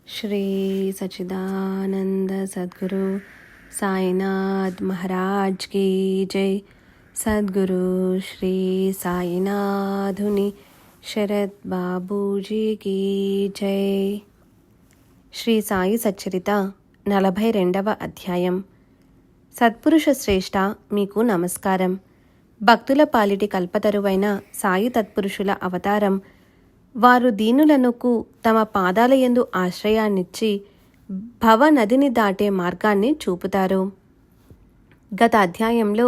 श्री सच्चिदानंद सद्गुरु साईनाथ महाराज की जय। सद्गुरु श्री साईनाथुनि शरद बाबूजी की जय। శ్రీ సాయి సచ్చరిత 42వ అధ్యాయం. సత్పురుష శ్రేష్ఠ, మీకు నమస్కారం. భక్తుల పాలిటి కల్పతరువైన సాయి తత్పురుషుల అవతారం. వారు దీనులకు తమ పాదాలయందు ఆశ్రయాన్నిచ్చి భవ నదిని దాటే మార్గాన్ని చూపుతారు. గత అధ్యాయంలో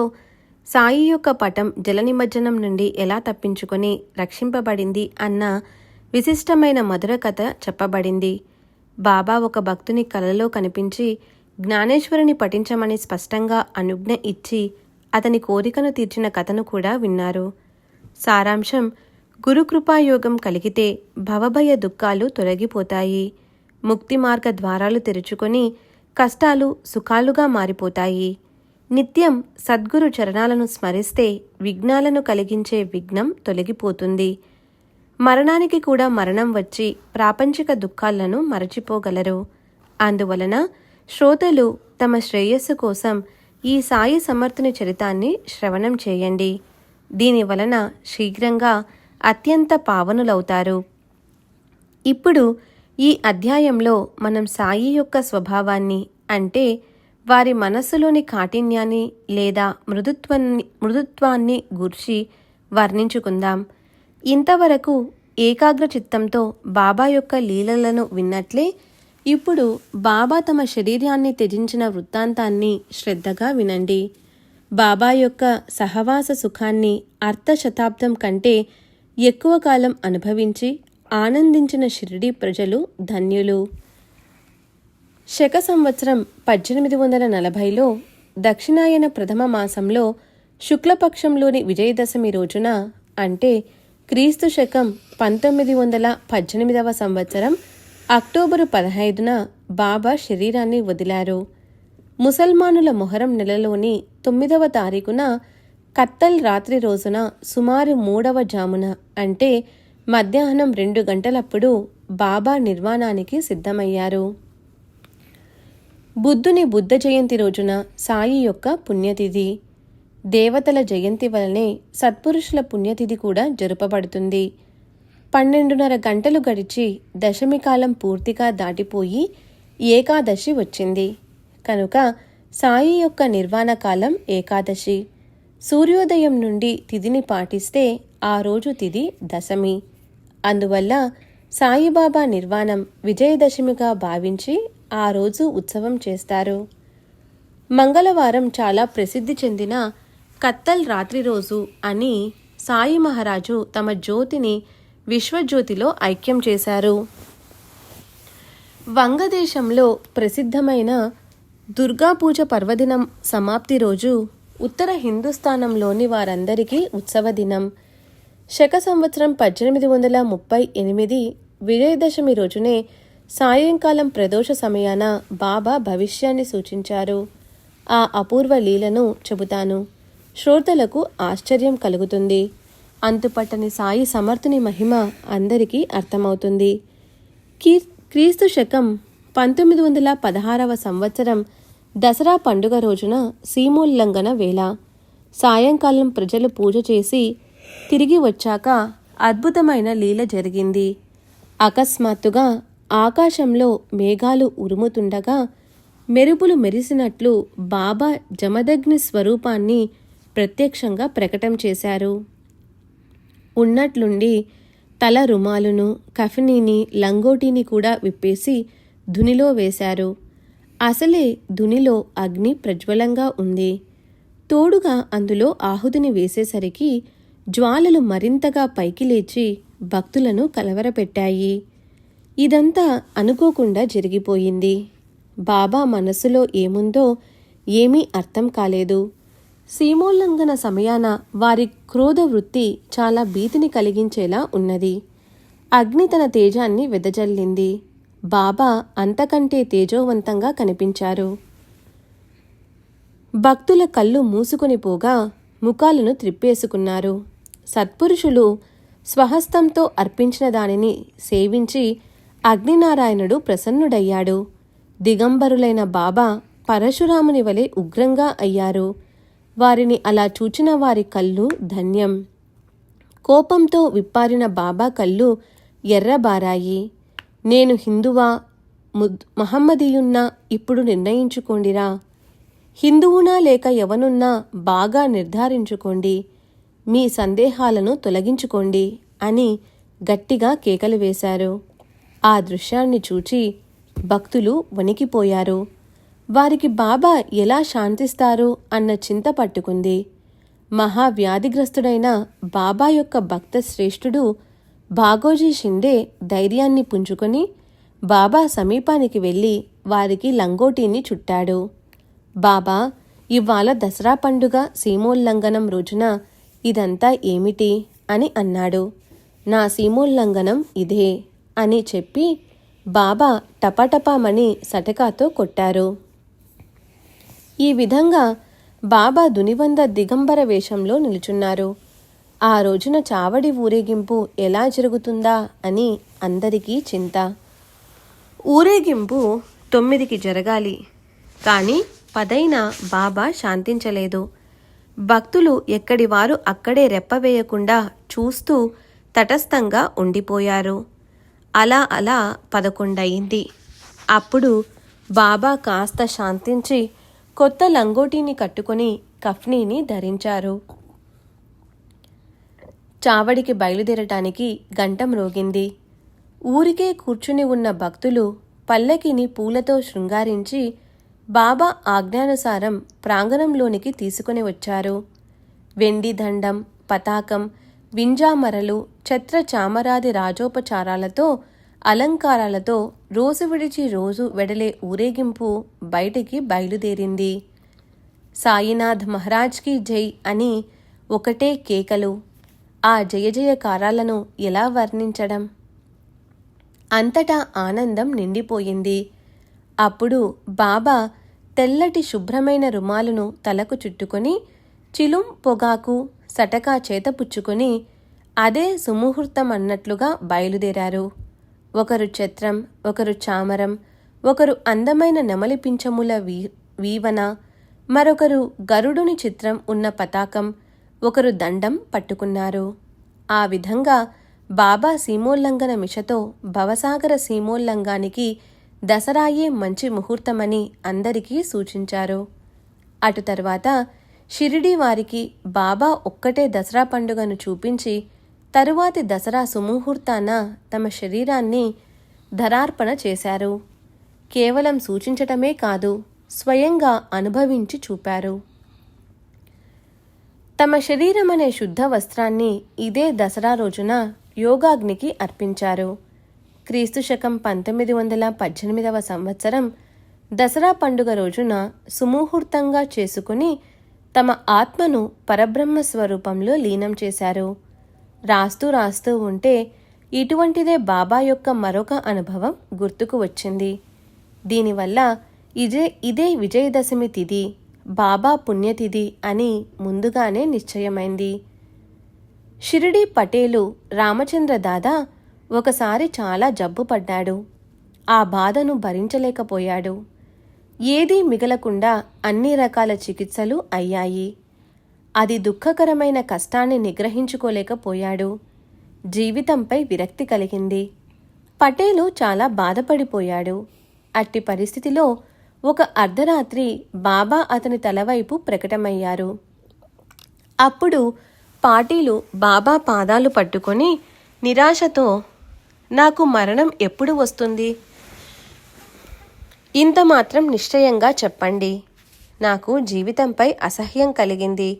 సాయి యొక్క పటం జల నిమజ్జనం నుండి ఎలా తప్పించుకొని రక్షింపబడింది అన్న విశిష్టమైన మధుర కథ చెప్పబడింది. బాబా ఒక భక్తుని కలలో కనిపించి జ్ఞానేశ్వరిని పఠించమని స్పష్టంగా అనుజ్ఞ ఇచ్చి అతని కోరికను తీర్చిన కథను కూడా విన్నారు. సారాంశం: గురుకృపాయోగం కలిగితే భవభయ దుఃఖాలు తొలగిపోతాయి. ముక్తి మార్గ ద్వారాలు తెరుచుకొని కష్టాలు సుఖాలుగా మారిపోతాయి. నిత్యం సద్గురు చరణాలను స్మరిస్తే విఘ్నాలను కలిగించే విఘ్నం తొలగిపోతుంది. మరణానికి కూడా మరణం వచ్చి ప్రాపంచిక దుఃఖాలను మరచిపోగలరు. అందువలన శ్రోతలు తమ శ్రేయస్సు కోసం ఈ సాయి సమర్థుని చరితాన్ని శ్రవణం చేయండి. దీనివలన శీఘ్రంగా అత్యంత పావనులవుతారు. ఇప్పుడు ఈ అధ్యాయంలో మనం సాయి యొక్క స్వభావాన్ని, అంటే వారి మనస్సులోని కాఠిన్యాన్ని లేదా మృదుత్వాన్ని గూర్చి వర్ణించుకుందాం. ఇంతవరకు ఏకాగ్ర చిత్తంతో బాబా యొక్క లీలలను విన్నట్లే ఇప్పుడు బాబా తమ శరీరాన్ని త్యజించిన వృత్తాంతాన్ని శ్రద్ధగా వినండి. బాబా యొక్క సహవాస సుఖాన్ని అర్ధశతాబ్దం కంటే ఎక్కువ కాలం అనుభవించి ఆనందించిన షిరిడీ ప్రజలు ధన్యులు. శక సంవత్సరం 1840లో దక్షిణాయన ప్రథమ మాసంలో శుక్లపక్షంలోని విజయదశమి రోజున, అంటే క్రీస్తు శకం 1918వ సంవత్సరం అక్టోబరు 15న బాబా శరీరాన్ని వదిలారు. ముసల్మానుల మొహరం నెలలోని 9వ తారీఖున కత్తల్ రాత్రి రోజున సుమారు 3వ జామున, అంటే మధ్యాహ్నం 2 గంటలప్పుడు బాబా నిర్వాణానికి సిద్ధమయ్యారు. బుద్ధుని బుద్ధ జయంతి రోజున సాయి యొక్క పుణ్యతిథి. దేవతల జయంతి వలనే సత్పురుషుల పుణ్యతిథి కూడా జరుపబడుతుంది. 12:30 గంటలు గడిచి దశమికాలం పూర్తిగా దాటిపోయి ఏకాదశి వచ్చింది. కనుక సాయి యొక్క నిర్వాణ కాలం ఏకాదశి. సూర్యోదయం నుండి తిథిని పాటిస్తే ఆ రోజు తిథి దశమి. అందువల్ల సాయిబాబా నిర్వాణం విజయదశమిగా భావించి ఆ రోజు ఉత్సవం చేస్తారు. మంగళవారం చాలా ప్రసిద్ధి చెందిన కత్తల్ రాత్రి రోజు అని సాయి మహారాజు తమ జ్యోతిని విశ్వజ్యోతిలో ఐక్యం చేశారు. వంగదేశంలో ప్రసిద్ధమైన దుర్గాపూజ పర్వదినం సమాప్తి రోజు ఉత్తర హిందుస్థానంలోని వారందరికీ ఉత్సవ దినం. శక సంవత్సరం 1838 విజయదశమి రోజునే సాయంకాలం ప్రదోష సమయాన బాబా భవిష్యాన్ని సూచించారు. ఆ అపూర్వ లీలను చెబుతాను. శ్రోతలకు ఆశ్చర్యం కలుగుతుంది. అంతుపట్టని సాయి సమర్థుని మహిమ అందరికీ అర్థమవుతుంది. క్రీస్తు శకం 1916వ సంవత్సరం దసరా పండుగ రోజున సీమోల్లంఘన వేళ సాయంకాలం ప్రజలు పూజ చేసి తిరిగి వచ్చాక అద్భుతమైన లీల జరిగింది. అకస్మాత్తుగా ఆకాశంలో మేఘాలు ఉరుముతుండగా మెరుపులు మెరిసినట్లు బాబా జమదగ్ని స్వరూపాన్ని ప్రత్యక్షంగా ప్రకటన చేశారు. ఉన్నట్లుండి తల రుమాలును, కఫనీని, లంగోటీని కూడా విప్పేసి ధునిలో వేశారు. అసలే ధునిలో అగ్ని ప్రజ్వలంగా ఉంది. తోడుగా అందులో ఆహుతిని వేసేసరికి జ్వాలలు మరింతగా పైకి లేచి భక్తులను కలవరపెట్టాయి. ఇదంతా అనుకోకుండా జరిగిపోయింది. బాబా మనసులో ఏముందో ఏమీ అర్థం కాలేదు. సీమోల్లంఘన సమయాన వారి క్రోధ వృత్తి చాలా భీతిని కలిగించేలా ఉన్నది. అగ్ని తన తేజాన్ని వెదజల్లింది. బాబా అంతకంటే తేజోవంతంగా కనిపించారు. భక్తుల కళ్ళు మూసుకొని పోగా ముఖాలను త్రిప్పేసుకున్నారు. సత్పురుషులు స్వహస్తంతో అర్పించిన దానిని సేవించి అగ్నినారాయణుడు ప్రసన్నుడయ్యాడు. దిగంబరులైన బాబా పరశురాముని వలె ఉగ్రంగా అయ్యారు. వారిని అలా చూచిన వారి కళ్ళు ధన్యం. కోపంతో విప్పారిన బాబా కళ్ళు ఎర్రబారాయి. నేను హిందువా మహమ్మదీయున్నా ఇప్పుడు నిర్ణయించుకోండిరా. హిందువునా లేక ఎవనున్నా బాగా నిర్ధారించుకోండి. మీ సందేహాలను తొలగించుకోండి అని గట్టిగా కేకలు వేశారు. ఆ దృశ్యాన్ని చూచి భక్తులు వణికిపోయారు. వారికి బాబా ఎలా శాంతిస్తారు అన్న చింత పట్టుకుంది. మహావ్యాధిగ్రస్తుడైన బాబా యొక్క భక్త శ్రేష్ఠుడు బాగోజీ షిండే ధైర్యాన్ని పుంజుకొని బాబా సమీపానికి వెళ్ళి వారికి లంగోటీని చుట్టాడు. బాబా, ఇవాళ దసరా పండుగ సీమోల్లంఘనం రోజున ఇదంతా ఏమిటి అని అన్నాడు. నా సీమోల్లంఘనం ఇదే అని చెప్పి బాబా టపటపామని సటకాతో కొట్టారు. ఈ విధంగా బాబా దునివంద దిగంబర వేషంలో నిలుచున్నారు. ఆ రోజున చావడి ఊరేగింపు ఎలా జరుగుతుందా అని అందరికీ చింత. ఊరేగింపు 9కి జరగాలి, కానీ 10 బాబా శాంతించలేదు. భక్తులు ఎక్కడివారు అక్కడే రెప్పవేయకుండా చూస్తూ తటస్థంగా ఉండిపోయారు. అలా 11 అయింది. అప్పుడు బాబా కాస్త శాంతించి కొత్త లంగోటీని కట్టుకొని కఫ్నీని ధరించారు. చావడికి బయలుదేరటానికి గంట మ్రోగింది. ఊరికే కూర్చుని ఉన్న భక్తులు పల్లకిని పూలతో శృంగారించి బాబా ఆజ్ఞానుసారం ప్రాంగణంలోనికి తీసుకుని వచ్చారు. వెండి దండం, పతాకం, వింజామరలు, ఛత్ర చామరాది రాజోపచారాలతో అలంకారాలతో రోజు విడిచి రోజు వెడలే ఊరేగింపు బయటికి బయలుదేరింది. సాయినాథ్ మహారాజ్కి జై అని ఒకటే కేకలు. ఆ జయజయకారాలను ఎలా వర్ణించడం? అంతటా ఆనందం నిండిపోయింది. అప్పుడు బాబా తెల్లటి శుభ్రమైన రుమాలును తలకు చుట్టుకొని చిలుం పొగాకు సటకా చేతపుచ్చుకొని అదే సుముహూర్తం అన్నట్లుగా బయలుదేరారు. ఒకరు ఛత్రం, ఒకరు చామరం, ఒకరు అందమైన నెమలి పింఛముల వీవన, మరొకరు గరుడుని చిత్రం ఉన్న పతాకం, ఒకరు దండం పట్టుకున్నారు. ఆ విధంగా బాబా సీమోల్లంఘన మిషతో భవసాగర సీమోల్లంఘానికి దసరాయే మంచి ముహూర్తమని అందరికీ సూచించారు. అటు తర్వాత షిరిడీ వారికి బాబా ఒక్కటే దసరా పండుగను చూపించి తరువాతి దసరా సుముహూర్తాన తమ శరీరాన్ని ధరార్పణ చేశారు. కేవలం సూచించటమే కాదు, స్వయంగా అనుభవించి చూపారు. తమ శరీరం అనే శుద్ధ వస్త్రాన్ని ఇదే దసరా రోజున యోగాగ్నికి అర్పించారు. క్రీస్తు శకం 1918వ సంవత్సరం దసరా పండుగ రోజున సుముహూర్తంగా చేసుకుని తమ ఆత్మను పరబ్రహ్మ స్వరూపంలో లీనం చేశారు. రాస్తూ ఉంటే ఇటువంటిదే బాబా యొక్క మరొక అనుభవం గుర్తుకు వచ్చింది. దీనివల్ల ఇదే విజయదశమి తిథి, బాబా పుణ్యతిథి అని ముందుగానే నిశ్చయమైంది. షిరిడీ పటేలు రామచంద్ర దాదా ఒకసారి చాలా జబ్బుపడ్డాడు. ఆ బాధను భరించలేకపోయాడు. ఏదీ మిగలకుండా అన్ని రకాల చికిత్సలు అయ్యాయి. అది దుఃఖకరమైన కష్టాన్ని నిగ్రహించుకోలేకపోయాడు. జీవితంపై విరక్తి కలిగింది. పటేలు చాలా బాధపడిపోయాడు. అట్టి పరిస్థితిలో ఒక అర్ధరాత్రి బాబా అతని తలవైపు ప్రకటమయ్యారు. అప్పుడు పాటీలు బాబా పాదాలు పట్టుకొని నిరాశతో, నాకు మరణం ఎప్పుడు వస్తుంది? ఇంత మాత్రం నిశ్చయంగా చెప్పండి. నాకు జీవితంపై అసహ్యం కలిగింది.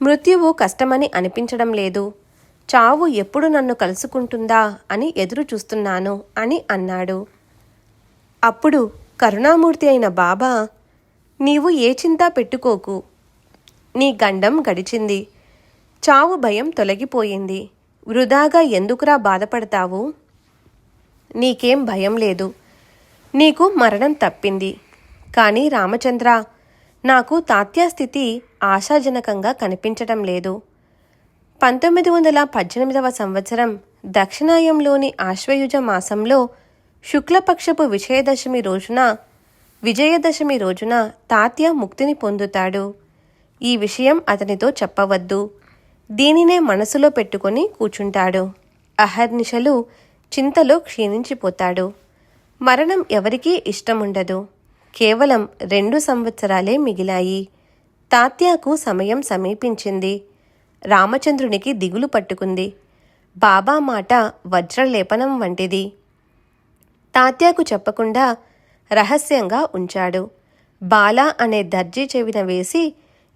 మృత్యువు కష్టమని అనిపించడం లేదు. చావు ఎప్పుడు నన్ను కలుసుకుంటుందా అని ఎదురు చూస్తున్నాను అని అన్నాడు. అప్పుడు కరుణామూర్తి అయిన బాబా, నీవు ఏ చింతా పెట్టుకోకు. నీ గండం గడిచింది. చావు భయం తొలగిపోయింది. వృధాగా ఎందుకురా బాధపడతావు? నీకేం భయం లేదు. నీకు మరణం తప్పింది. కానీ రామచంద్ర, నాకు తాత్యాస్థితి ఆశాజనకంగా కనిపించటం లేదు. 1918వ సంవత్సరం దక్షిణాయంలోని ఆశ్వయుజ మాసంలో శుక్లపక్షపు విజయదశమి రోజున తాత్య ముక్తిని పొందుతాడు. ఈ విషయం అతనితో చెప్పవద్దు. దీనినే మనసులో పెట్టుకొని కూచుంటాడు. అహర్నిశలు చింతలో క్షీణించిపోతాడు. మరణం ఎవరికీ ఇష్టముండదు. కేవలం 2 సంవత్సరాలే మిగిలాయి. తాత్యాకు సమయం సమీపించింది. రామచంద్రునికి దిగులు పట్టుకుంది. బాబా మాట వజ్రలేపనం వంటిది. తాత్యాకు చెప్పకుండా రహస్యంగా ఉంచాడు. బాలా అనే దర్జీ చెవిన వేసి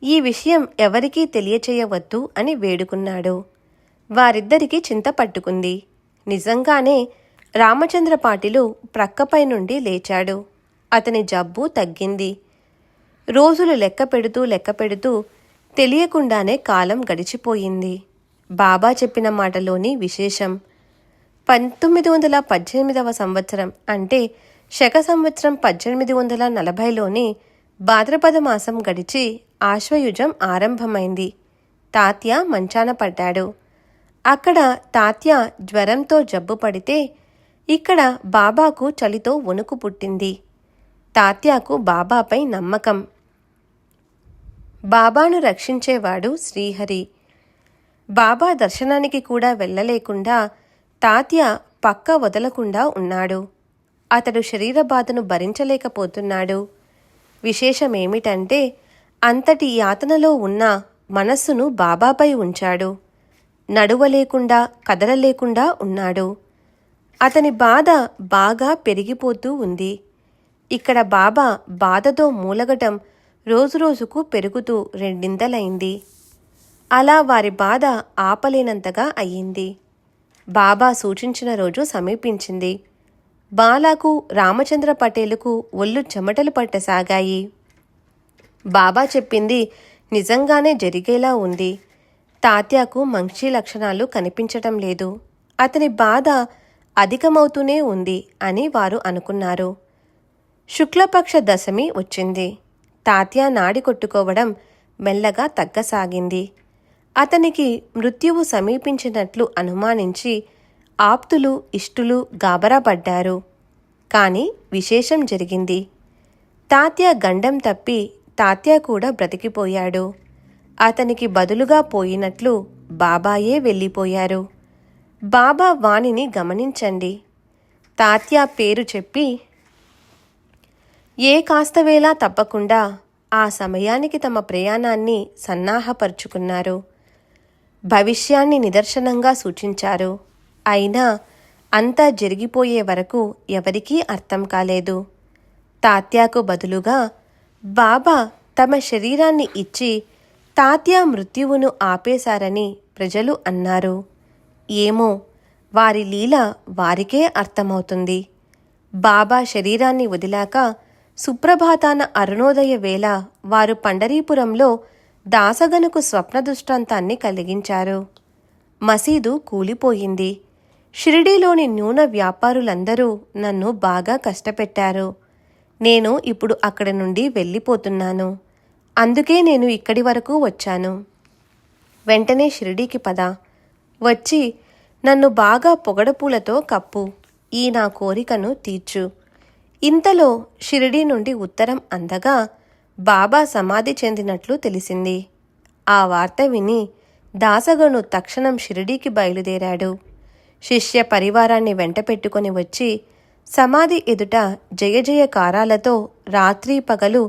ఈ విషయం ఎవరికీ తెలియచేయవద్దు అని వేడుకున్నాడు. వారిద్దరికీ చింత పట్టుకుంది. నిజంగానే రామచంద్రపాటిలు ప్రక్కపై నుండి లేచాడు. అతని జబ్బు తగ్గింది. రోజులు లెక్క పెడుతూ తెలియకుండానే కాలం గడిచిపోయింది. బాబా చెప్పిన మాటలోని విశేషం 1918వ సంవత్సరం అంటే శక సంవత్సరం 1840లోని భాద్రపద మాసం గడిచి ఆశ్వయుజం ఆరంభమైంది. తాత్య మంచాన పడ్డాడు. అక్కడ తాత్య జ్వరంతో జబ్బు పడితే ఇక్కడ బాబాకు చలితో వణుకు పుట్టింది. తాత్యాకు బాబాపై నమ్మకం. బాబాను రక్షించేవాడు శ్రీహరి. బాబా దర్శనానికి కూడా వెళ్ళలేకుండా తాత్య పక్క వదలకుండా ఉన్నాడు. అతడు శరీర బాధను భరించలేకపోతున్నాడు. విశేషమేమిటంటే అంతటి యాతనలో ఉన్న మనస్సును బాబాపై ఉంచాడు. నడువలేకుండా కదలలేకుండా ఉన్నాడు. అతని బాధ బాగా పెరిగిపోతూ ఉంది. ఇక్కడ బాబా బాధతో మూలగటం రోజురోజుకు పెరుగుతూ 2 అలా వారి బాధ ఆపలేనంతగా అయ్యింది. బాబా సూచించిన రోజు సమీపించింది. బాలాకు రామచంద్ర పటేలుకు ఒళ్ళు చెమటలు పట్టసాగాయి. బాబా చెప్పింది నిజంగానే జరిగేలా ఉంది. తాత్యాకు మంచి లక్షణాలు కనిపించటం లేదు. అతని బాధ అధికమవుతూనే ఉంది అని వారు అనుకున్నారు. శుక్లపక్ష దశమి వచ్చింది. తాత్య నాడి కొట్టుకోవడం మెల్లగా తగ్గసాగింది. అతనికి మృత్యువు సమీపించినట్లు అనుమానించి ఆప్తులు ఇష్టులు గాబరాపడ్డారు. కాని విశేషం జరిగింది. తాత్య గండం తప్పి తాత్య కూడా బ్రతికిపోయాడు. అతనికి బదులుగా పోయినట్లు బాబాయే వెళ్ళిపోయారు. బాబా వాణిని గమనించండి. తాత్య పేరు చెప్పి కాస్తవేళ తప్పకుండా ఆ సమయానికి తమ ప్రయాణాన్ని సన్నాహపరుచుకున్నారు. భవిష్యాన్ని నిదర్శనంగా సూచించారు. అయినా అంతా జరిగిపోయే వరకు ఎవరికీ అర్థం కాలేదు. తాత్యాకు బదులుగా బాబా తమ శరీరాన్ని ఇచ్చి తాత్య మృత్యువును ఆపేశారని ప్రజలు అన్నారు. ఏమో, వారి లీల వారికే అర్థమవుతుంది. బాబా శరీరాన్ని వదిలాక సుప్రభాతాన అరుణోదయ వేళ వారు పండరీపురంలో దాసగనుకు స్వప్న దృష్టాంతాన్ని కలిగించారు. మసీదు కూలిపోయింది. షిరిడీలోని న్యూన వ్యాపారులందరూ నన్ను బాగా కష్టపెట్టారు. నేను ఇప్పుడు అక్కడి నుండి వెళ్ళిపోతున్నాను. అందుకే నేను ఇక్కడి వరకు వచ్చాను. వెంటనే షిరిడీకి పద. వచ్చి నన్ను బాగా పొగడపూలతో కప్పు. ఈ నా కోరికను తీర్చు. ఇంతలో షిరిడీ నుండి ఉత్తరం అందగా బాబా సమాధి చెందినట్లు తెలిసింది. ఆ వార్త విని దాసగను తక్షణం షిరిడీకి బయలుదేరాడు. శిష్య పరివారాన్ని వెంట పెట్టుకుని వచ్చి సమాధి ఎదుట జయ జయకారాలతో రాత్రి పగలు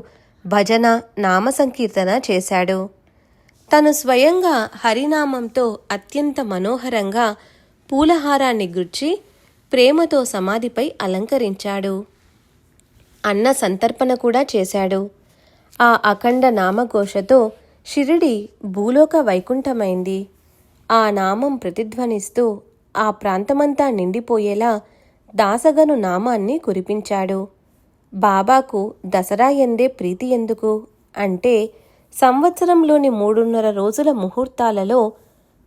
భజన నామ సంకీర్తన చేశాడు. తను స్వయంగా హరినామంతో అత్యంత మనోహరంగా పూలహారాన్ని గుర్చి ప్రేమతో సమాధిపై అలంకరించాడు. అన్న సంతర్పణ కూడా చేశాడు. ఆ అఖండ నామఘోషతో షిరిడి భూలోక వైకుంఠమైంది. ఆ నామం ప్రతిధ్వనిస్తూ ఆ ప్రాంతమంతా నిండిపోయేలా దాసగను నామాన్ని కురిపించాడు. బాబాకు దసరా ఎందే ప్రీతి ఎందుకు అంటే సంవత్సరంలోని 3.5 రోజుల ముహూర్తాలలో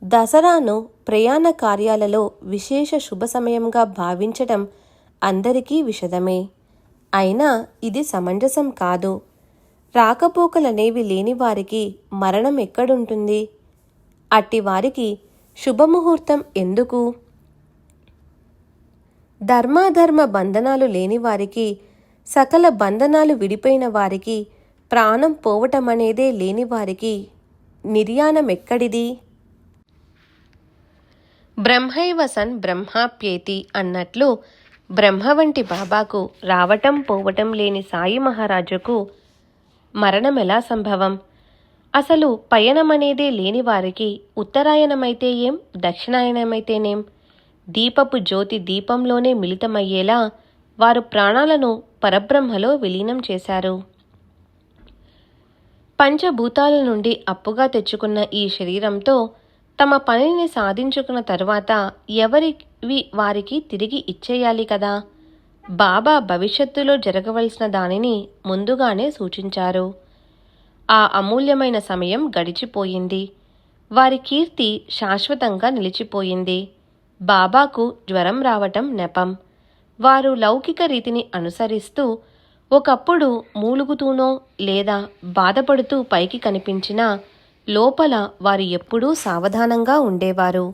దసరాను ప్రయాణ కార్యాలలో విశేష శుభ సమయంగా భావించడం అందరికీ విషదమే. అయినా ఇది సమంజసం కాదు. రాకపోకలనేవి లేని వారికి మరణం ఎక్కడుంటుంది? అట్టివారికి శుభముహూర్తం ఎందుకు? ధర్మాధర్మ బంధనాలు లేని వారికి, సకల బంధనాలు విడిపోయిన వారికి, ప్రాణం పోవటమనేదే లేని వారికి నిర్యాణమెక్కడిది? బ్రహ్మైవ సన్ బ్రహ్మాప్యేతి అన్నట్లు బ్రహ్మ వంటి బాబాకు రావటం పోవటం లేని సాయి మహారాజుకు మరణమెలా సంభవం? అసలు పయనమనేదే లేని వారికి ఉత్తరాయణమైతే ఏం, దక్షిణాయనమైతేనేం? దీపపు జ్యోతి దీపంలోనే మిళితమయ్యేలా వారు ప్రాణాలను పరబ్రహ్మలో విలీనం చేశారు. పంచభూతాల నుండి అప్పుగా తెచ్చుకున్న ఈ శరీరంతో తమ పనిని సాధించుకున్న తరువాత ఎవరివి వారికి తిరిగి ఇచ్చేయాలి కదా. బాబా భవిష్యత్తులో జరగవలసిన దానిని ముందుగానే సూచించారు. ఆ అమూల్యమైన సమయం గడిచిపోయింది. వారి కీర్తి శాశ్వతంగా నిలిచిపోయింది. బాబాకు జ్వరం రావటం నెపం. వారు లౌకిక రీతిని అనుసరిస్తూ ఒకప్పుడు మూలుగుతూనో లేదా బాధపడుతూ పైకి కనిపించినా లోపల వారు ఎప్పుడూ సావధానంగా ఉండేవారు.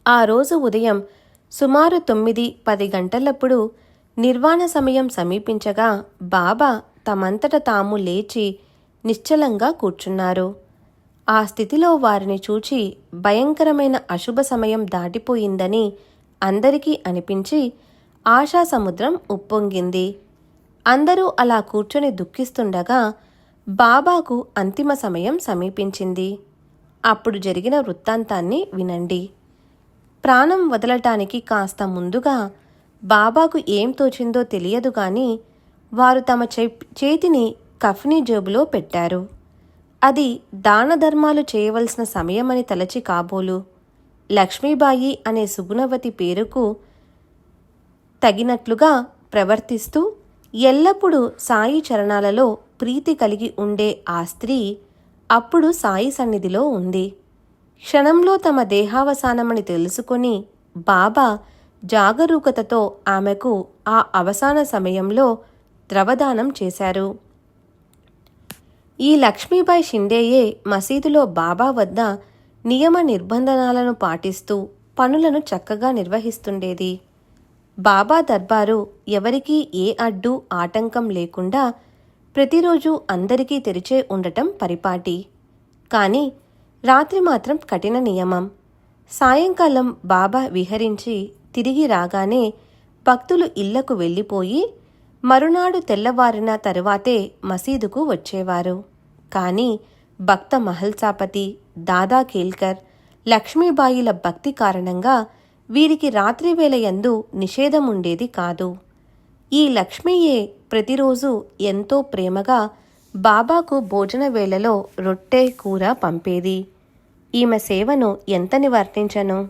ఆ రోజు ఉదయం సుమారు 9-10 గంటలప్పుడు నిర్వాణ సమయం సమీపించగా బాబా తమంతట తాము లేచి నిశ్చలంగా కూర్చున్నారు. ఆ స్థితిలో వారిని చూచి భయంకరమైన అశుభ సమయం దాటిపోయిందని అందరికీ అనిపించి ఆశాసముద్రం ఉప్పొంగింది. అందరూ అలా కూర్చొని దుఃఖిస్తుండగా బాబాకు అంతిమ సమయం సమీపించింది. అప్పుడు జరిగిన వృత్తాంతాన్ని వినండి. ప్రాణం వదలటానికి కాస్త ముందుగా బాబాకు ఏం తోచిందో తెలియదు గాని వారు తమ చేతిని కఫ్నీ జేబులో పెట్టారు. అది దాన ధర్మాలు చేయవలసిన సమయమని తలచి కాబోలు లక్ష్మీబాయి అనే సుగుణవతి పేరుకు తగినట్లుగా ప్రవర్తిస్తూ ఎల్లప్పుడూ సాయి చరణాలలో ప్రీతి కలిగి ఉండే ఆ స్త్రీ అప్పుడు సాయి సన్నిధిలో ఉంది. క్షణంలో తమ దేహావసానమని తెలుసుకొని బాబా జాగరూకతతో ఆమెకు ఆ అవసాన సమయంలో ద్రవదానం చేశారు. ఈ లక్ష్మీబాయి షిండేయే మసీదులో బాబా వద్ద నియమ నిర్బంధనాలను పాటిస్తూ పనులను చక్కగా నిర్వహిస్తుండేది. బాబా దర్బారు ఎవరికీ ఏ అడ్డు ఆటంకం లేకుండా ప్రతిరోజు అందరికీ తెరిచే ఉండటం పరిపాటి. కానీ రాత్రి మాత్రం కఠిన నియమం. సాయంకాలం బాబా విహరించి తిరిగి రాగానే భక్తులు ఇళ్లకు వెళ్ళిపోయి మరునాడు తెల్లవారిన తరువాతే మసీదుకు వచ్చేవారు. కానీ భక్త మహల్సాపతి, దాదా కేల్కర్, లక్ష్మీబాయిల భక్తి కారణంగా వీరికి రాత్రివేళ యందు నిషేధముండేది కాదు. ఈ లక్ష్మీయే ప్రతిరోజు ఎంతో ప్రేమగా బాబాకు భోజన వేళలో రొట్టె కూర పంపేది. ఈమె సేవను ఎంతని వర్ణించను.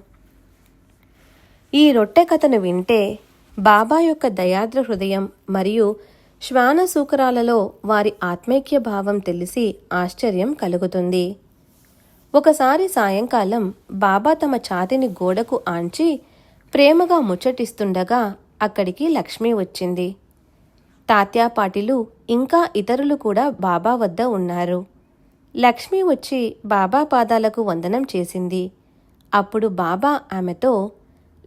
ఈ రొట్టె కథను వింటే బాబా యొక్క దయాద్ర హృదయం మరియు శ్వానసూకరాలలో వారి ఆత్మైక్య భావం తెలిసి ఆశ్చర్యం కలుగుతుంది. ఒకసారి సాయంకాలం బాబా తమ ఛాతిని గోడకు ఆంచి ప్రేమగా ముచ్చటిస్తుండగా అక్కడికి లక్ష్మి వచ్చింది. తాత్యాపాటిలు ఇంకా ఇతరులు కూడా బాబా వద్ద ఉన్నారు. లక్ష్మి వచ్చి బాబా పాదాలకు వందనం చేసింది. అప్పుడు బాబా ఆమెతో,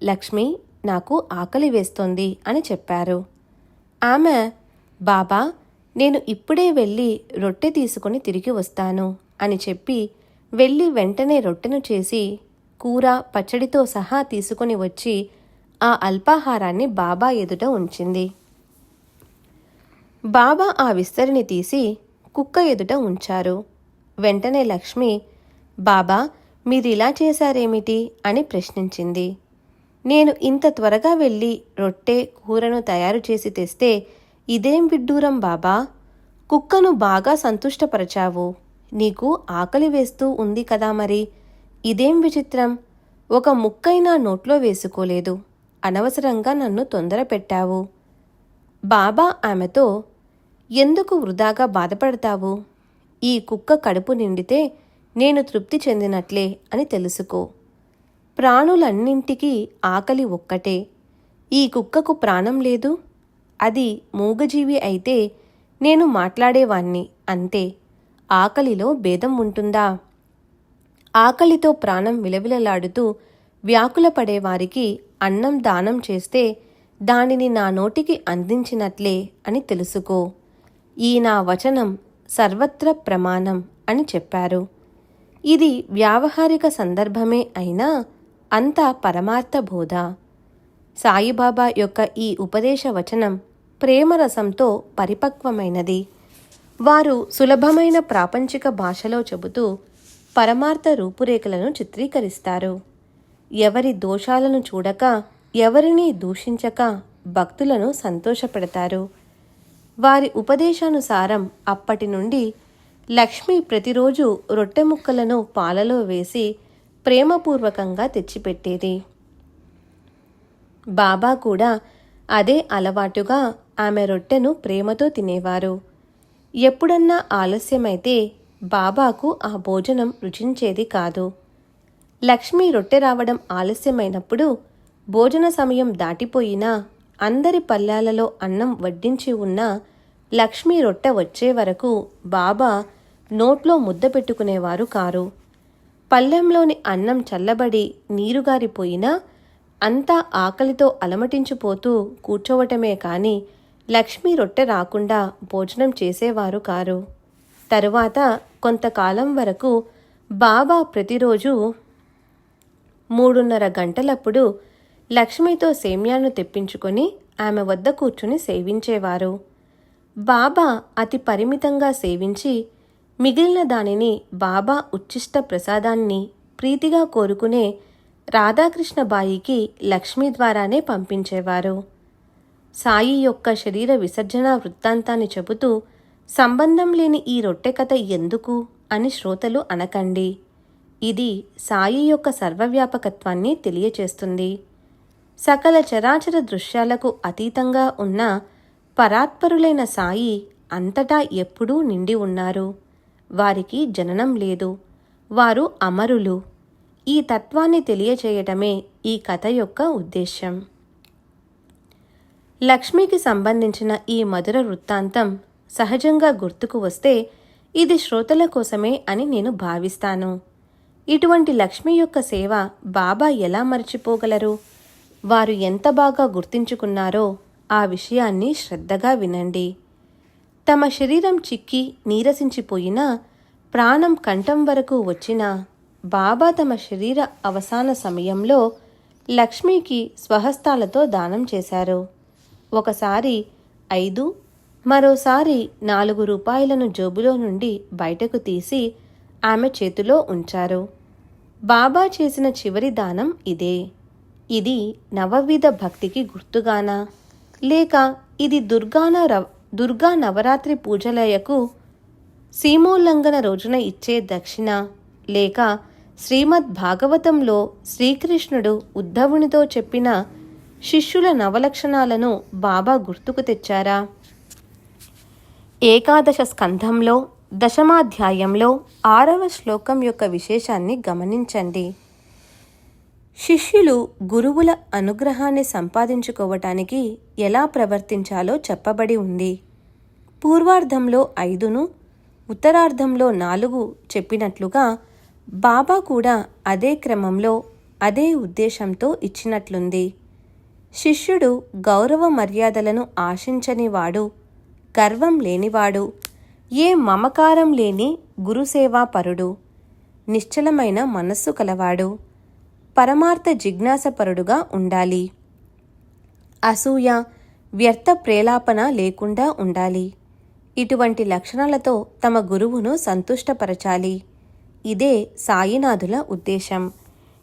లక్ష్మి, నాకు ఆకలి వేస్తోంది అని చెప్పారు. ఆమె, బాబా, నేను ఇప్పుడే వెళ్ళి రొట్టె తీసుకుని తిరిగి వస్తాను అని చెప్పి వెళ్ళి వెంటనే రొట్టెను చేసి కూర పచ్చడితో సహా తీసుకుని వచ్చి ఆ అల్పాహారాన్ని బాబా ఎదుట ఉంచింది. బాబా ఆ విస్తరిని తీసి కుక్క ఎదుట ఉంచారు. వెంటనే లక్ష్మి, బాబా, మీరిలా చేశారేమిటి అని ప్రశ్నించింది. నేను ఇంత త్వరగా వెళ్ళి రొట్టె కూరను తయారు చేసి తెస్తే ఇదేం విడ్డూరం బాబా, కుక్కను బాగా సంతుష్టపరచావు. నీకు ఆకలి వేస్తూ ఉంది కదా, మరి ఇదేం విచిత్రం, ఒక ముక్కైనా నోట్లో వేసుకోలేదు, అనవసరంగా నన్ను తొందర పెట్టావు. బాబా ఆమెతో, ఎందుకు వృధాగా బాధపడతావు, ఈ కుక్క కడుపు నిండితే నేను తృప్తి చెందినట్లే అని తెలుసుకో. ప్రాణులన్నింటికీ ఆకలి ఒక్కటే. ఈ కుక్కకు ప్రాణం లేదు, అది మూగజీవి అయితే నేను మాట్లాడేవాణ్ణి అంతే. ఆకలిలో భేదం ఉంటుందా? ఆకలితో ప్రాణం విలవిలలాడుతూ వ్యాకులపడేవారికి అన్నం దానం చేస్తే దానిని నా నోటికి అందించినట్లే అని తెలుసుకో. ఈ నా వచనం సర్వత్ర ప్రమాణం అని చెప్పారు. ఇది వ్యావహారిక సందర్భమే అయినా అంతా పరమార్థ బోధ. సాయిబాబా యొక్క ఈ ఉపదేశ వచనం ప్రేమరసంతో పరిపక్వమైనది. వారు సులభమైన ప్రాపంచిక భాషలో చెబుతూ పరమార్థ రూపురేఖలను చిత్రీకరిస్తారు. ఎవరి దోషాలను చూడక, ఎవరినీ దూషించక భక్తులను సంతోషపెడతారు. వారి ఉపదేశానుసారం అప్పటి నుండి లక్ష్మి ప్రతిరోజు రొట్టె ముక్కలను పాలలో వేసి ప్రేమపూర్వకంగా తెచ్చిపెట్టేది. బాబా కూడా అదే అలవాటుగా ఆమె రొట్టెను ప్రేమతో తినేవారు. ఎప్పుడన్నా ఆలస్యమైతే బాబాకు ఆ భోజనం రుచించేది కాదు. లక్ష్మి రొట్టె రావడం ఆలస్యమైనప్పుడు భోజన సమయం దాటిపోయినా అందరి పళ్ళాలలో అన్నం వడ్డించి ఉన్నా లక్ష్మి రొట్టె వచ్చే వరకు బాబా నోట్లో ముద్ద పెట్టుకునేవారు కారు. పళ్ళెంలోని అన్నం చల్లబడి నీరుగారిపోయినా అంతా ఆకలితో అలమటించిపోతూ కూర్చోవటమే కాని లక్ష్మి రొట్టె రాకుండా భోజనం చేసేవారు కారు. తరువాత కొంతకాలం వరకు బాబా ప్రతిరోజు 3:30 గంటలప్పుడు లక్ష్మితో సేమ్యాను తెప్పించుకొని ఆమె వద్ద కూర్చుని సేవించేవారు. బాబా అతి పరిమితంగా సేవించి మిగిలిన దానిని బాబా ఉచ్చిష్ట ప్రసాదాన్ని ప్రీతిగా కోరుకునే రాధాకృష్ణబాయికి లక్ష్మి ద్వారానే పంపించేవారు. సాయి యొక్క శరీర విసర్జన వృత్తాంతాన్ని చెబుతూ సంబంధం లేని ఈ రొట్టె కథ ఎందుకు అని శ్రోతలు అనకండి. ఇది సాయి యొక్క సర్వవ్యాపకత్వాన్ని తెలియచేస్తుంది. సకల చరాచర దృశ్యాలకు అతీతంగా ఉన్న పరాత్పరులైన సాయి అంతటా ఎప్పుడూ నిండి ఉన్నారు. వారికి జననం లేదు. వారు అమరులు. ఈ తత్వాన్ని తెలియచేయటమే ఈ కథ యొక్క ఉద్దేశ్యం. లక్ష్మికి సంబంధించిన ఈ మధుర వృత్తాంతం సహజంగా గుర్తుకు వస్తే ఇది శ్రోతల కోసమే అని నేను భావిస్తాను. ఇటువంటి లక్ష్మి యొక్క సేవ బాబా ఎలా మర్చిపోగలరు? వారు ఎంత బాగా గుర్తించుకున్నారో ఆ విషయాన్ని శ్రద్ధగా వినండి. తమ శరీరం చిక్కి నీరసించిపోయినా, ప్రాణం కంఠం వరకు వచ్చినా బాబా తమ శరీర అవసాన సమయంలో లక్ష్మికి స్వహస్తాలతో దానం చేశారు. ఒకసారి 5, మరోసారి 4 రూపాయలను జోబులో నుండి బయటకు తీసి ఆమె చేతిలో ఉంచారు. బాబా చేసిన చివరి దానం ఇదే. ఇది నవవిధ భక్తికి గుర్తుగానా, లేక ఇది దుర్గా నవరాత్రి పూజలయకు సీమోల్లంఘన రోజున ఇచ్చే దక్షిణ, లేక శ్రీమద్ భాగవతంలో శ్రీకృష్ణుడు ఉద్ధవునితో చెప్పిన శిష్యుల నవలక్షణాలను బాబా గుర్తుకు తెచ్చారా? ఏకాదశ స్కంధంలో 10వ అధ్యాయంలో 6వ శ్లోకం యొక్క విశేషాన్ని గమనించండి. శిష్యులు గురువుల అనుగ్రహాన్ని సంపాదించుకోవటానికి ఎలా ప్రవర్తించాలో చెప్పబడి ఉంది. పూర్వార్ధంలో 5ను, ఉత్తరార్ధంలో 4 చెప్పినట్లుగా బాబా కూడా అదే క్రమంలో అదే ఉద్దేశంతో ఇచ్చినట్లుంది. శిష్యుడు గౌరవ మర్యాదలను ఆశించనివాడు, గర్వం లేనివాడు, ఏ మమకారం లేని గురుసేవాపరుడు, నిశ్చలమైన మనస్సు కలవాడు, పరమార్థ జిజ్ఞాసపరుడుగా ఉండాలి. అసూయ, వ్యర్థ ప్రేలాపన లేకుండా ఉండాలి. ఇటువంటి లక్షణాలతో తమ గురువును సంతుష్టపరచాలి. ఇదే సాయినాథుల ఉద్దేశం.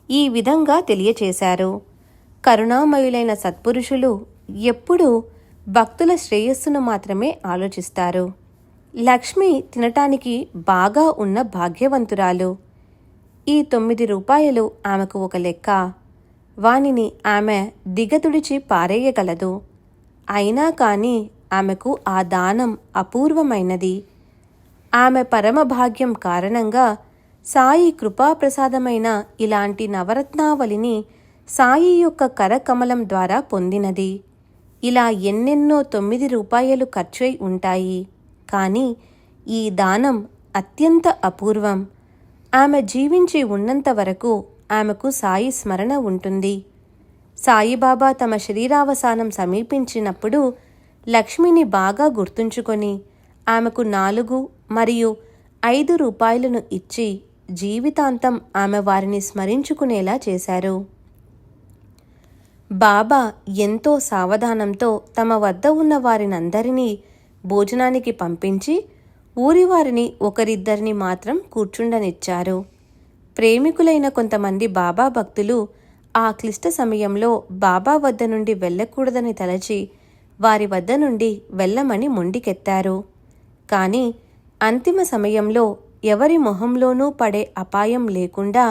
ఈ విధంగా తెలియచేశారు. కరుణామయులైన సత్పురుషులు ఎప్పుడూ భక్తుల శ్రేయస్సును మాత్రమే ఆలోచిస్తారు. లక్ష్మి తినటానికి బాగా ఉన్న భాగ్యవంతురాలు. ఈ 9 రూపాయలు ఆమెకు ఒక లెక్క. వానిని ఆమె దిగతుడిచి పారేయగలదు. అయినా కానీ ఆమెకు ఆ దానం అపూర్వమైనది. ఆమె పరమభాగ్యం కారణంగా సాయి కృపాప్రసాదమైన ఇలాంటి నవరత్నావళిని సాయి యొక్క కరకమలం ద్వారా పొందినది. ఇలా ఎన్నెన్నో 9 రూపాయలు ఖర్చయి ఉంటాయి. కానీ ఈ దానం అత్యంత అపూర్వం. ఆమె జీవించి ఉన్నంత వరకు ఆమెకు సాయి స్మరణ ఉంటుంది. సాయిబాబా తమ శరీరావసానం సమీపించినప్పుడు లక్ష్మిని బాగా గుర్తుంచుకొని ఆమెకు 4 మరియు 5 రూపాయలను ఇచ్చి జీవితాంతం ఆమె వారిని స్మరించుకునేలా చేశారు. బాబా ఎంతో సావధానంతో తమ వద్ద ఉన్న వారినందరినీ భోజనానికి పంపించి ఊరివారిని ఒకరిద్దరిని మాత్రం కూర్చుండనిచ్చారు. ప్రేమికులైన కొంతమంది బాబా భక్తులు ఆ క్లిష్ట సమయంలో బాబా వద్ద నుండి వెళ్ళకూడదని తలచి వారి వద్ద నుండి వెళ్ళమని మొండికెత్తారు. కానీ అంతిమ సమయంలో ఎవరి మొహంలోనూ పడే అపాయం లేకుండా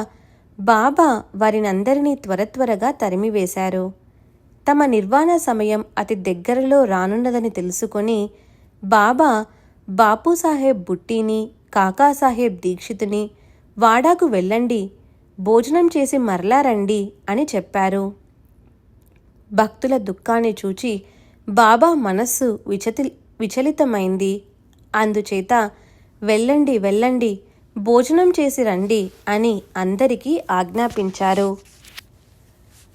బాబా వారినందరినీ త్వరగా తరిమివేశారు. తమ నిర్వాణ సమయం అతి దగ్గరలో రానున్నదని తెలుసుకొని బాబా బాపూసాహెబ్ బుట్టీని, కాకాసాహెబ్ దీక్షితుని వాడాకు వెళ్ళండి, భోజనం చేసి మరలా రండి అని చెప్పారు. భక్తుల దుఃఖాన్ని చూచి బాబా మనస్సు విచలితమైంది. అందుచేత వెళ్ళండి వెళ్ళండి, భోజనం చేసి రండి అని అందరికీ ఆజ్ఞాపించారు.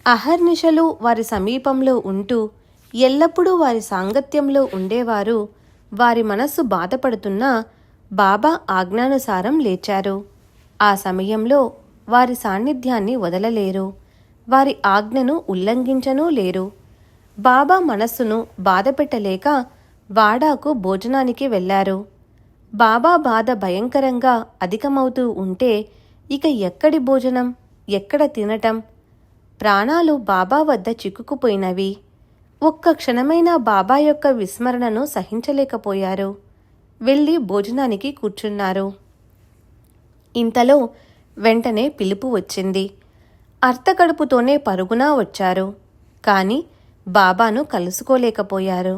అహర్నిశలు వారి సమీపంలో ఉంటూ ఎల్లప్పుడూ వారి సాంగత్యంలో ఉండేవారు. వారి మనస్సు బాధపడుతున్నా బాబా ఆజ్ఞానుసారం లేచారు. ఆ సమయంలో వారి సాన్నిధ్యాన్ని వదలలేరు, వారి ఆజ్ఞను ఉల్లంఘించనూ లేరు. బాబా మనస్సును బాధపెట్టలేక వాడాకు భోజనానికి వెళ్ళారు. బాబా బాధ భయంకరంగా అధికమవుతూ ఉంటే ఇక ఎక్కడి భోజనం, ఎక్కడ తినటం? ప్రాణాలు బాబా వద్ద చిక్కుకుపోయినవి. ఒక్క క్షణమైనా బాబా యొక్క విస్మరణను సహించలేకపోయారు. వెళ్ళి భోజనానికి కూర్చున్నారు. ఇంతలో వెంటనే పిలుపు వచ్చింది. అర్ధకడుపుతోనే పరుగునా వచ్చారు. కానీ బాబాను కలుసుకోలేకపోయారు.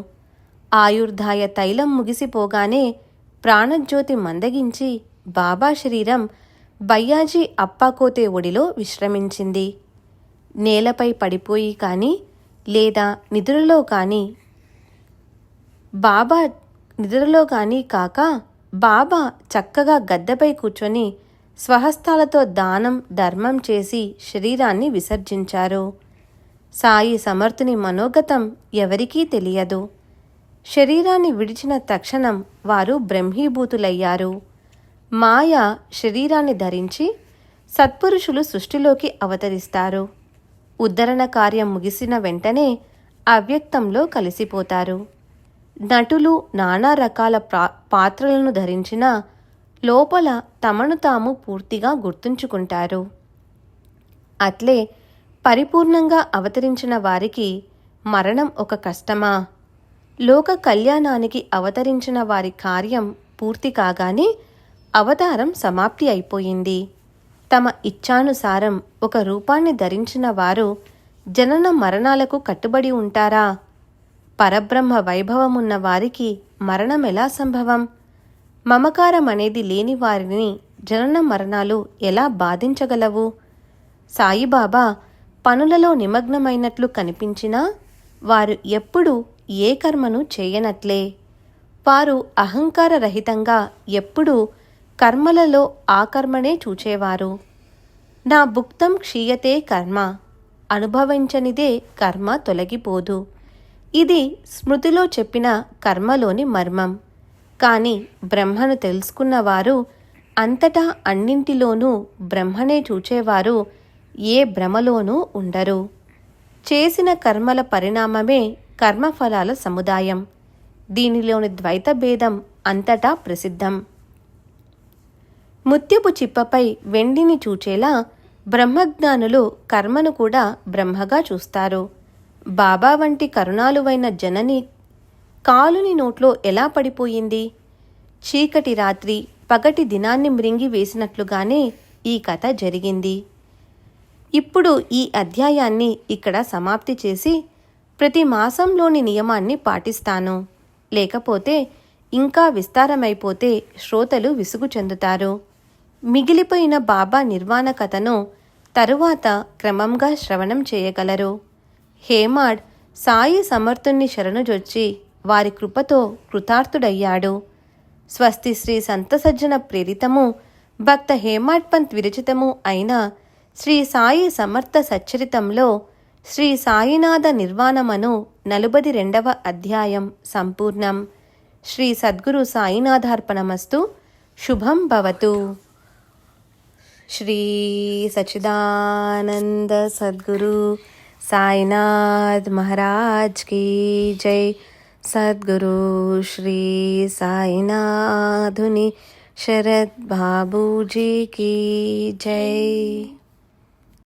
ఆయుర్దాయ తైలం ముగిసిపోగానే ప్రాణజ్యోతి మందగించి బాబా శరీరం బయ్యాజీ అప్పాకోతే ఒడిలో విశ్రమించింది. నేలపై పడిపోయి కానీ లేదా నిద్రలో కానీ కాక బాబా చక్కగా గద్దెపై కూర్చొని స్వహస్తాలతో దానం ధర్మం చేసి శరీరాన్ని విసర్జించారు. సాయి సమర్థుని మనోగతం ఎవరికీ తెలియదు. శరీరాన్ని విడిచిన తక్షణం వారు బ్రహ్మీభూతులయ్యారు. మాయ శరీరాన్ని ధరించి సత్పురుషులు సృష్టిలోకి అవతరిస్తారు. ఉద్ధరణ కార్యం ముగిసిన వెంటనే అవ్యక్తంలో కలిసిపోతారు. నటులు నానా రకాల పాత్రలను ధరించిన లోపల తమను తాము పూర్తిగా గుర్తుంచుకుంటారు. అట్లే పరిపూర్ణంగా అవతరించిన వారికి మరణం ఒక కష్టమా? లోక కళ్యాణానికి అవతరించిన వారి కార్యం పూర్తి కాగానే అవతారం సమాప్తి అయిపోయింది. తమ ఇచ్ఛానుసారం ఒక రూపాన్ని ధరించిన వారు జనన మరణాలకు కట్టుబడి ఉంటారా? పరబ్రహ్మ వైభవమున్న వారికి మరణం ఎలా సంభవం? మమకారం అనేది లేని వారిని జనన మరణాలు ఎలా బాధించగలవు? సాయిబాబా పనులలో నిమగ్నమైనట్లు కనిపించినా వారు ఎప్పుడూ ఏ కర్మను చేయనట్లే. వారు అహంకార రహితంగా ఎప్పుడూ కర్మలలో ఆ కర్మనే చూచేవారు. నా భుక్తం క్షీయతే కర్మ, అనుభవించనిదే కర్మ తొలగిపోదు. ఇది స్మృతిలో చెప్పిన కర్మలోని మర్మం. కానీ బ్రహ్మను తెలుసుకున్నవారు అంతటా అన్నింటిలోనూ బ్రహ్మనే చూచేవారు ఏ భ్రమలోనూ ఉండరు. చేసిన కర్మల పరిణామమే కర్మఫలాల సముదాయం. దీనిలోని ద్వైత భేదం అంతటా ప్రసిద్ధం. ముత్యపు చిప్పపై వెండిని చూచేలా బ్రహ్మజ్ఞానులు కర్మను కూడా బ్రహ్మగా చూస్తారు. బాబా వంటి కరుణాలువైన జనని కాలుని నోట్లో ఎలా పడిపోయింది? చీకటి రాత్రి పగటి దినాన్ని మృంగి వేసినట్లుగానే ఈ కథ జరిగింది. ఇప్పుడు ఈ అధ్యాయాన్ని ఇక్కడ సమాప్తి చేసి ప్రతి మాసంలోని నియమాన్ని పాటిస్తాను. లేకపోతే ఇంకా విస్తారమైపోతే శ్రోతలు విసుగు చెందుతారు. మిగిలిపోయిన బాబా నిర్వాణ కథను తరువాత క్రమంగా శ్రవణం చేయగలరు. హేమాడ్ సాయి సమర్థుణ్ణి శరణుజొచ్చి వారి కృపతో కృతార్థుడయ్యాడు. స్వస్తి శ్రీ సంతసజ్జన ప్రేరితము భక్త హేమాడ్ పంత్ విరచితము అయిన శ్రీ సాయి సమర్థ సచ్చరితంలో శ్రీ సాయినాథ నిర్వాణమను 42వ అధ్యాయం సంపూర్ణం. శ్రీ సద్గురు సాయినాథార్పణమస్తు. శుభం భవతు. శ్రీ సచ్చిదానంద సద్గురు సాయినాథ్ మహారాజ్ की जय. सद्गुरु श्री साईनाथुनि शरद बाबूजी की जय.